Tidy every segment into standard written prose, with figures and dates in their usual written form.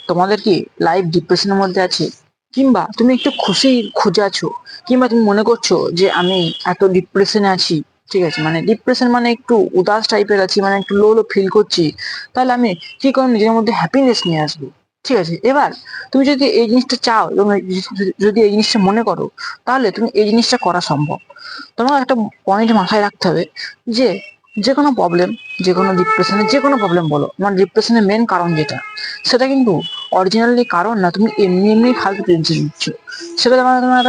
তোমাদের কি লাইফ ডিপ্রেশনের মধ্যে আছে, কিংবা তুমি একটু খুশি খুঁজে আছো, কিংবা তুমি মনে করছো যে আমি এত ডিপ্রেশনে আছি, ঠিক আছে, মানে ডিপ্রেশন মানে একটু উদাস টাইপের আছি, মানে একটু লো লো ফিল করছি, তাহলে আমি কি করে নিজের মধ্যে হ্যাপিনেস নিয়ে আসবো? ঠিক আছে, এবার তুমি যদি এই জিনিসটা চাও এবং যদি এই জিনিসটা মনে করো, তাহলে তুমি এই জিনিসটা করা সম্ভব। তোমার একটা পয়েন্ট মাথায় রাখতে হবে যে যে কোনো প্রবলেম, যে কোনো ডিপ্রেশনের যে কোনো প্রবলেম বলো, আমার ডিপ্রেশনের মেন কারণ যেটা, সেটা কিন্তু অরিজিনালি কারণ না, তুমি এমনি এমনি ফালতু টেনশন নিচ্ছ। সেটা জানা তোমার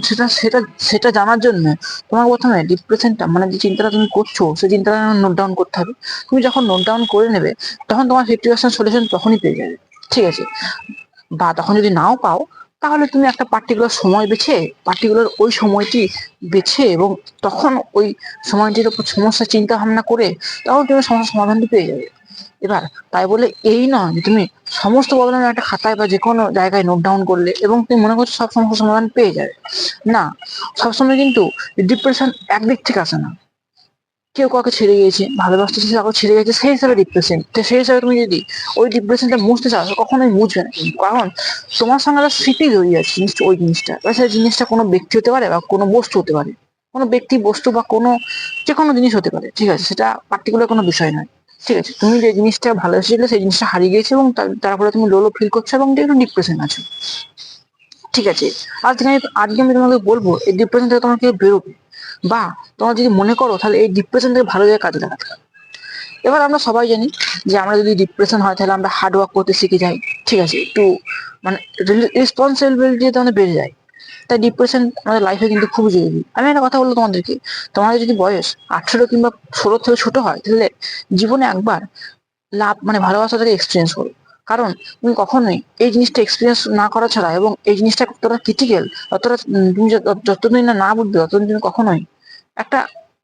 সেটা সেটা সেটা জানার জন্য তোমাকে প্রথমে ডিপ্রেশনটা মানে যে চিন্তাটা তুমি করছো সেই চিন্তাটা নোট ডাউন করতে হবে। তুমি যখন নোট ডাউন করে নেবে, তখন তোমার 50% সলিউশন তখনই পেয়ে যাবে। ঠিক আছে, বা তখন যদি নাও পাও, তাহলে তুমি একটা পার্টিকুলার সময় বেছে, পার্টিকুলার ওই সময়টি বেছে, এবং তখন ওই সময়টির উপর সমস্যা চিন্তা ভাবনা করে তখন তুমি সমস্যার সমাধানটি পেয়ে যাবে। এবার তাই বলে এই নয় যে তুমি সমস্ত প্রবলেম একটা খাতায় বা যে কোনো জায়গায় নোট ডাউন করলে এবং তুমি মনে করছো সব সমস্যার সমাধান পেয়ে যাবে। না, সবসময় কিন্তু ডিপ্রেশন একদিক থেকে আসে না। কেউ কাউকে ছেড়ে গিয়েছে, ভালোবাসতে সে কাউকে ছেড়ে গেছে, সেই হিসাবে ডিপ্রেশন, তো সেই হিসাবে তুমি যদি ওই ডিপ্রেশনটা মুছতে চাও কখনোই মুছবে না কিন্তু, কারণ তোমার সঙ্গে একটা স্মৃতি জড়িয়ে আছে জিনিসটা, ওই জিনিসটা বা সেই জিনিসটা কোনো ব্যক্তি হতে পারে বা কোনো বস্তু হতে পারে, কোনো ব্যক্তি বস্তু বা কোনো যে কোনো জিনিস হতে পারে। ঠিক আছে, সেটা পার্টিকুলার কোনো বিষয় নয়। ঠিক আছে, তুমি যে জিনিসটা ভালোবেসেছিলে সেই জিনিসটা হারিয়ে গেছে এবং তারপরে তুমি লো লো ফিল করছো এবং একটু ডিপ্রেশন আছো। ঠিক আছে, আজকে আমি তোমাকে বলবো এই ডিপ্রেশন থেকে তোমাকে বেরোবে, বা তোমরা যদি মনে করো তাহলে এই ডিপ্রেশন থেকে ভালো জায়গায় কাজে লাগাতে হবে। এবার আমরা সবাই জানি যে আমরা যদি ডিপ্রেশন হয় তাহলে আমরা হার্ড ওয়ার্ক করতে শিখে যাই। ঠিক আছে, একটু মানে রেসপন্সিবিলিটি আমাদের বেড়ে যায়। তাই ডিপ্রেশন আমাদের লাইফে কিন্তু খুব জরুরি। আমি একটা কথা বলবো তোমাদেরকে, তোমাদের যদি বয়স 18 কিংবা 16 থেকে ছোট হয়, তাহলে জীবনে একবার লাভ মানে ভালোবাসাটাকে এক্সপিরিয়েন্স করো। কারণ তুমি কখনোই এই জিনিসটা এক্সপিরিয়েন্স না করা ছাড়া, এবং এই জিনিসটা কতটা ক্রিটিক্যাল, ততটা তুমি যতদিন না বুঝবে ততদিন তুমি কখনোই একটা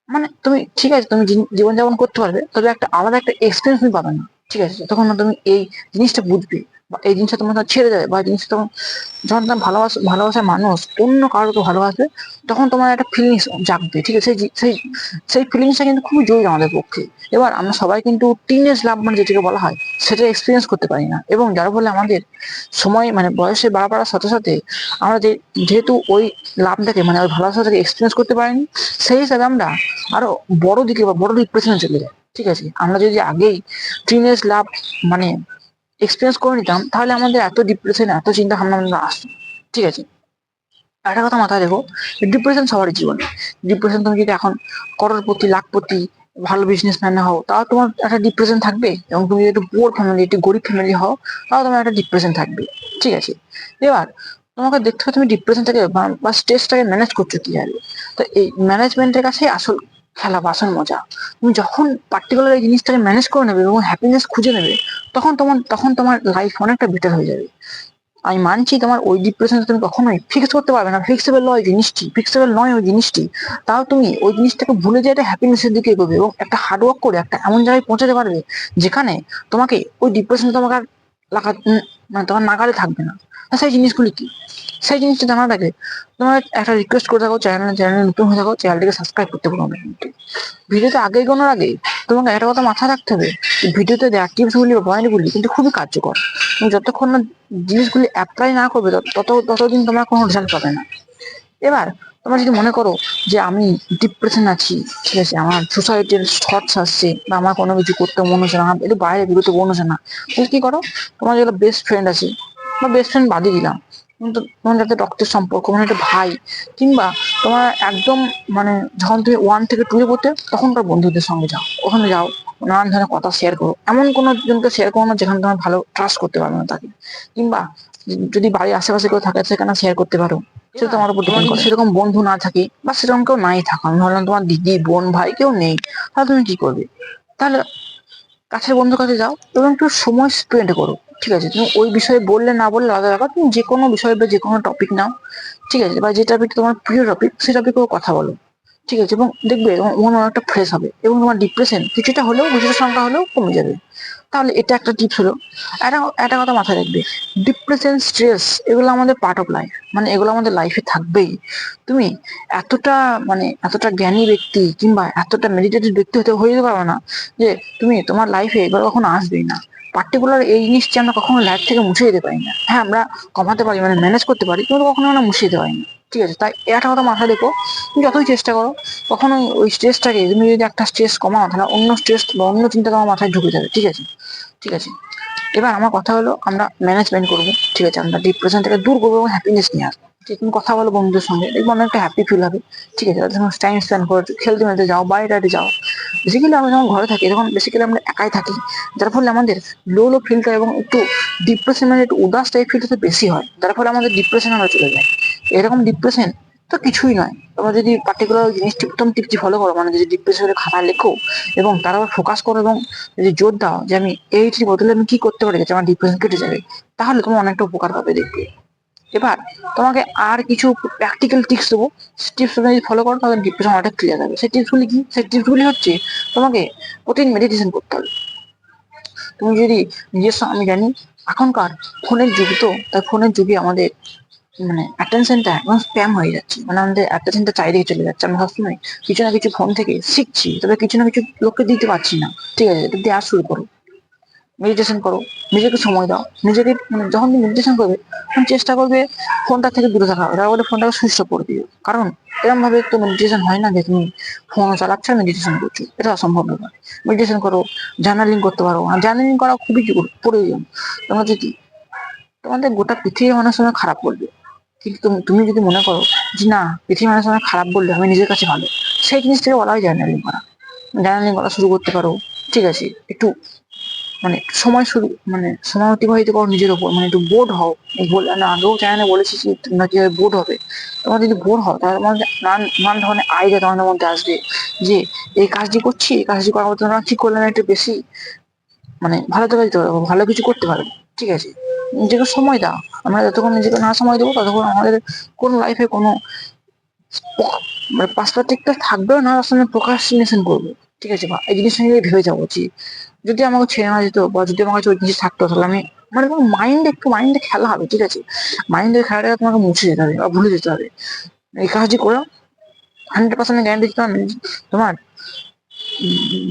মানে তুমি ঠিক আছে তুমি জীবনযাপন করতে পারবে, তবে একটা আলাদা একটা এক্সপিরিয়েন্স তুমি পাবে না। ঠিক আছে, যতক্ষণ না তুমি এই জিনিসটা বুঝবে বা এই জিনিসটা তোমার কাছে ছেড়ে যাবে, বা এই জিনিসটা তখন যখন তোমার ভালোবাসার মানুষ অন্য কারোকে ভালোবাসবে, তখন তোমার একটা ফিলিংস জাগবে। ঠিক আছে, সেই সেই ফিলিংসটা কিন্তু খুবই জরুরি আমাদের পক্ষে। এবার আমরা সবাই কিন্তু টিনেজ লাভ মানে যেটাকে বলা হয় সেটা এক্সপিরিয়েন্স করতে পারি না, এবং যার ফলে আমাদের সময় মানে বয়সে বাড়ার সাথে সাথে আমরা যেহেতু ওই লাভটাকে মানে ওই ভালোবাসাটাকে এক্সপিরিয়েন্স করতে পারিনি, সেই হিসাবে আমরা আরো বড় দিকে বা বড় ডিপ্রেশনে চলে যাই। ঠিক আছে, আমরা যদি আগেই টিনেজ লাভ মানে এক্সপিরিয়েন্স করে নিতাম, তাহলে আমাদের এত ডিপ্রেশন এত চিন্তা ভাবনা আমরা আসতো। ঠিক আছে, একটা কথা মাথায় রেখো, ডিপ্রেশন সবারই জীবনে। ডিপ্রেশন তুমি যদি এখন করোড়পতি লাখপতি ভালো বিজনেসম্যান হও, তাও তোমার একটা ডিপ্রেশন থাকবে, এবং তুমি যদি একটু পুয়ার ফ্যামিলি একটু গরিব ফ্যামিলি হও, তাও তোমার একটা ডিপ্রেশন থাকবে। ঠিক আছে, এবার তোমাকে দেখতে হবে তুমি ডিপ্রেশনটাকে বা স্ট্রেসটাকে ম্যানেজ করছো কিভাবে। তো এই ম্যানেজমেন্টের কাছে আসল খেলা বা আসল মজা। তুমি যখন পার্টিকুলার এই জিনিসটাকে ম্যানেজ করে নেবে এবং হ্যাপিনেস খুঁজে নেবে, তখন তোমার লাইফ অনেকটা বেটার হয়ে যাবে। আমি মানছি তোমার ওই ডিপ্রেশন তুমি কখনোই ফিক্স করতে পারবে না, ফিক্সেবল নয় জিনিসটি, ফিক্সেবল নয় ওই জিনিসটি। তাও তুমি ওই জিনিসটাকে ভুলে যেয়ে একটা হ্যাপিনেসের দিকে এগোবে এবং একটা হার্ড ওয়ার্ক করে একটা এমন জায়গায় পৌঁছাতে পারবে যেখানে তোমাকে ওই ডিপ্রেশন তোমাকে আর লাগা মানে তোমার নাগালে থাকবে না। আর সেই জিনিসগুলি কি, সেই জিনিসটা জানার আগে তোমার একটা রিকোয়েস্ট করে থাকো, চ্যানেল নতুন হয়ে থাকো, চ্যানেলটিকে সাবস্ক্রাইব করতে পারো না কিন্তু। ভিডিওতে আগে এগোনোর আগে তোমাকে একটা কথা মাথায় রাখতে হবে, ভিডিওতে দেওয়া টিপসগুলি বা পয়েন্টগুলি কিন্তু খুবই কার্যকর। তুমি যতক্ষণ না জিনিসগুলি অ্যাপ্লাই না করবে ততদিন তোমার কোনো রেজাল্ট পাবে না। এবার তোমরা যদি মনে করো যে আমি ডিপ্রেশন আছি, ঠিক আছে, আমার সুসাইডের থটস আসছে, বা আমার কোনো কিছু করতে মন হচ্ছে না, আমার একটু বাইরে বেরোতে মন হচ্ছে না, তাহলে কি করো, তোমার যেগুলো বেস্ট ফ্রেন্ড আছে, বা বেস্ট ফ্রেন্ড বাদই দিলাম, কিন্তু তোমার যাতে রক্তের সম্পর্ক মানে একটা ভাই, কিংবা তোমার একদম মানে যখন তুমি 1 থেকে 2 এ পড়তে তখনকার বন্ধুদের সঙ্গে যাও, ওখানে যাও, নানান ধরনের কথা শেয়ার করো। এমন কোনো জনকে শেয়ার করো না যেখানে তোমার ভালো ট্রাস্ট করতে পারবে না তাকে, কিংবা যদি বাড়ির আশেপাশে কেউ থাকে সেখানে শেয়ার করতে পারো। সেটা তোমার উপর ডিপেন্ড করে। সেরকম বন্ধু না থাকে বা সেরকম কেউ নাই থাকো, আমি ভাবলাম তোমার দিদি বোন ভাই কেউ নেই, তাহলে তুমি কি করবে? তাহলে কাছের বন্ধুর কাছে যাও এবং একটু সময় স্পেন্ড করো। ঠিক আছে, তুমি ওই বিষয়ে বললে না বললে আলাদা ব্যাপার, তুমি যে কোনো বিষয় বা যে কোনো টপিক নাও, ঠিক আছে, বা যে টপিক তোমার প্রিয় টপিক সেই টপিকেও কথা বলো। ঠিক আছে, এবং দেখবে তোমার মন অনেকটা ফ্রেশ হবে এবং তোমার ডিপ্রেশন কিছুটা সংখ্যা হলেও কমে যাবে। তাহলে এটা একটা টিপস হলো। একটা একটা কথা মাথায় রাখবে, ডিপ্রেশন স্ট্রেস এগুলো আমাদের পার্ট অফ লাইফ, মানে এগুলো আমাদের লাইফে থাকবেই। তুমি এতটা মানে এতটা জ্ঞানী ব্যক্তি কিংবা এতটা মেডিটেটেড ব্যক্তি হয়ে যেতে পারবে না যে তুমি তোমার লাইফে এবার কখনো আসবেই না। পার্টিকুলার এই জিনিসটি আমরা কখনো লাইফ থেকে মুছে দিতে পারি না। হ্যাঁ, আমরা কমাতে পারি, মানে ম্যানেজ করতে পারি, কিন্তু কখনো আমরা মুছে দিতে পারি না। ঠিক আছে, তাই একটা কথা মাথায় রেখো, তুমি যতই চেষ্টা করো, কখনো ওই স্ট্রেসটাকে, তুমি যদি একটা স্ট্রেস কমাও তাহলে অন্য স্ট্রেস বা অন্য চিন্তা তোমার মাথায় ঢুকে যাবে। ঠিক আছে, ঠিক আছে। এবার আমার কথা হলো, আমরা ম্যানেজমেন্ট করবো। ঠিক আছে, আমরা ডিপ্রেশন থেকে দূর করবো এবং হ্যাপিনেস নিয়ে আসবো। ঠিক, তুমি কথা বলো বন্ধুদের সঙ্গে, দেখবো অনেকটা হ্যাপি ফিল হবে। ঠিক আছে, তাদের সঙ্গে টাইম স্পেন্ড করো, খেলতে মেলতে যাও, বাইরে টাইরে যাও। বেসিক্যালি আমরা যখন ঘরে থাকি তখন বেসিক্যালি আমরা একাই থাকি, যার ফলে আমাদের লো লো ফিলটা এবং একটু ডিপ্রেশন, মানে একটু উদাস টাইপ ফিলটা বেশি হয়, যার ফলে আমাদের ডিপ্রেশন আমরা চলে যাই। এরকম ডিপ্রেশন তো কিছুই নয়। তোমরা যদি পার্টিকুলার জিনিসটি, প্রথম টিপটি ফলো করো, মানে যদি ডিপ্রেশনের খাতা লেখো এবং তার উপর ফোকাস করো এবং যদি জোর দাও যে আমি এইটির বদলে আমি কি করতে পারি যাতে আমার ডিপ্রেশন কেটে যাবে, তাহলে তুমি অনেকটা উপকার পাবে, দেখবে। এবার তোমাকে আর কিছু প্র্যাকটিক্যাল টিপস দেবো। টিপস তুমি যদি ফলো করো তাহলে ডিপ্রেশন অনেকটা ক্লিয়ার হবে। সেই টিপসগুলি কি? সেই টিপসগুলি হচ্ছে, তোমাকে প্রতিদিন মেডিটেশন করতে হবে। তুমি যদি নিজস্ব, আমি জানি এখনকার ফোনের যুগ, তো তাই ফোনের যুগে আমাদের মানে অ্যাটেনশনটা একদম স্প্যাম হয়ে যাচ্ছে, মানে আমাদের অ্যাটেনশনটা চারিদিকে চলে যাচ্ছে। আমরা সবসময় কিছু না কিছু ফোন থেকে শিখছি, তবে কিছু না কিছু লোককে দিতে পারছি না। ঠিক আছে, এটা দেওয়া শুরু করো, মেডিটেশন করো, নিজেকে সময় দাও। নিজেকে, মানে যখন তুমি মেডিটেশন করবে তখন চেষ্টা করবে ফোনটা থেকে দূরে থাকা, তার বলে ফোনটাকে সুইচ অফ করে দিও। কারণ এরকম ভাবে তো মেডিটেশন হয় না যে তুমি ফোন চালাচ্ছ আর মেডিটেশন করছো, এটা অসম্ভব ব্যাপার। মেডিটেশন করো, জার্নালিং করতে পারো, আর জার্নালিং করা খুবই প্রয়োজন। তোমরা যদি, তোমাদের গোটা পৃথিবীর মানুষ সময় খারাপ বলবে, কিন্তু তুমি যদি মনে করো যে না, পৃথিবীর মানুষ সময় খারাপ বললে আমি নিজের কাছে ভালো, সেই জিনিসটাকে বলা হয় জার্নালিং করা। জার্নালিং করা শুরু করতে পারো। ঠিক আছে, একটু মানে সময় শুরু, মানে সময় অতিবাহিত করো নিজের ওপর, মানে একটু বোর্ড হও। আমি আগেও চ্যানেলে বলেছি যে তোমরা কিভাবে বোর্ড হবে। তোমরা যদি বোর হও তাহলে তোমাদের নানান ধরনের আইডিয়া তোমাদের মধ্যে আসবে, যে এই কাজটি করছি, এই কাজটি করার মধ্যে আমরা কি করলে আমি একটু বেশি মানে ভালো থেকে যেতে পারবো, ভালো কিছু করতে পারবো। ঠিক আছে, নিজেকে সময় দাও। আমরা যতক্ষণ নিজেকে না সময় দেবো ততক্ষণ আমাদের কোনো লাইফে কোনো মানে পার্সপেক্টিভটা থাকবেও না, আসলে প্রোক্রাস্টিনেশন করবো। ঠিক আছে, বা এই জিনিসটা নিয়ে ভেবে যাবো যে যদি আমাকে ছেড়ে না যেত, বা যদি আমার কাছে ওই জিনিস থাকতো, তাহলে আমি, মানে তোমার মাইন্ডে খেলা হবে। ঠিক আছে, মাইন্ডের খেলাটাকে তোমাকে মুছে যেতে হবে বা ভুলে যেতে হবে। এই কাজটি করো, 100% গ্যারান্টি দিতে পারি তোমার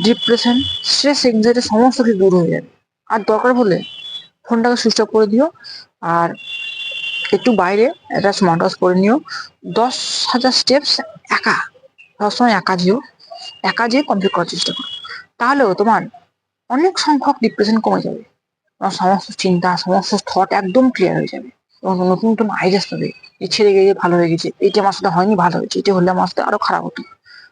ডিপ্রেশন, স্ট্রেস, এংজাইটি সমস্ত কিছু দূর হয়ে যাবে। আর দরকার হলে ফোনটাকে সুইচ অফ করে দিও, আর একটু বাইরে একটা স্মার্ট ওয়াচ করে নিও। 10,000 স্টেপস একা, সবসময় একা যেও, একা যেয়ে কমপ্লিট করার চেষ্টা করো। তাহলেও তোমার অনেক সংখ্যক ডিপ্রেশন কমে যাবে। তোমার সমস্ত চিন্তা, সমস্ত থট একদম ক্লিয়ার হয়ে যাবে, এবং নতুন নতুন আইডিয়াস পাবে। এই ছেড়ে গিয়ে ভালো হয়ে গেছে, এইটা আমার সাথে হয়নি, ভালো হয়েছে, এটা হলে আমার সাথে আরো খারাপ হতো।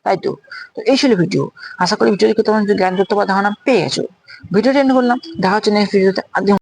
তাই তো। তো এই ছিল ভিডিও। আশা করি ভিডিও দেখে তোমার যদি জ্ঞান তথ্য বা ধারণা পেয়ে গেছো। ভিডিওটা এন্ড করলাম, দেখা হচ্ছে নেক্সট ভিডিওতে। আজকে